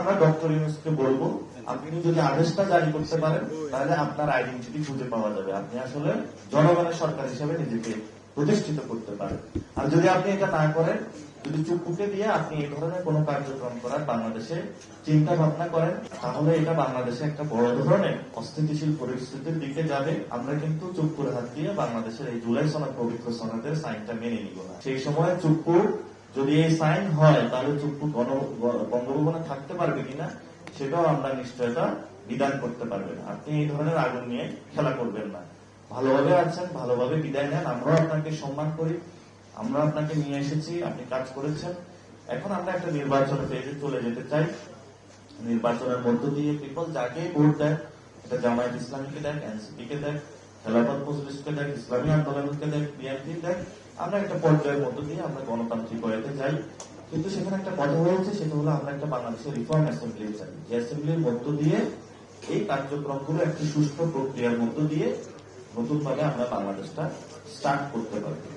আমরা ডক্টর ইউনূসকে বলবো, আপনি যদি আদেশটা জারি করতে পারেন তাহলে আপনার আইডেন্টিটি খুঁজে পাওয়া যাবে, আপনি আসলে জনগণের সরকার হিসেবে নিজেকে প্রতিষ্ঠিত করতে পারেন। আর যদি আপনি এটা না করেন, যদি চুপুকে দিয়ে আপনি এই ধরনের কোন কার্যক্রম করার বাংলাদেশে চিন্তা ভাবনা করেন, তাহলে এটা বাংলাদেশে একটা বড় ধরনের অস্থিতিশীল পরিস্থিতির দিকে যাবে। আমরা কিন্তু চুপ করে হাত দিয়ে বাংলাদেশের এই জুলাই সনদ, পবিত্র সনদের সাইনটা মেনে নিব না। সেই সময় চুপ্পু যদি এই সাইন হয়, তাহলে চুপ্পু বঙ্গভবনে থাকতে পারবে কিনা সেটাও আমরা নিশ্চয়তা বিধান করতে পারবে না। আপনি এই ধরনের আগুন নিয়ে খেলা করবেন না। ভালোভাবে আছেন, ভালোভাবে বিদায় নেন। আমরাও আপনাকে সম্মান করি, আমরা আপনাকে নিয়ে এসেছি, আপনি কাজ করেছেন। এখন আমরা একটা নির্বাচন ফেজে চলে যেতে চাই। নির্বাচনের মধ্য দিয়ে পিপল যাকে ভোট দেয়, এটা জামায়াত ইসলামীকে দেখ, এনসিপি কে দেখ, খেলাফত মজলিসকে দেখ, ইসলামী আন্দোলনকে দেখ, বিএনপি দেখ, আমরা একটা পর্যায়ের মধ্য দিয়ে আমরা গণতান্ত্রিক হয়েতে যাই। কিন্তু সেখানে একটা কথা হয়েছে, সেটা হলো আমরা একটা বাংলাদেশের রিফর্ম অ্যাসেম্বলি চাই, যে অ্যাসেম্বলির মধ্য দিয়ে এই কার্যক্রমগুলো একটি সুষ্ঠু প্রক্রিয়ার মধ্য দিয়ে নতুন ভাবে আমরা বাংলাদেশটা স্টার্ট করতে পারবো।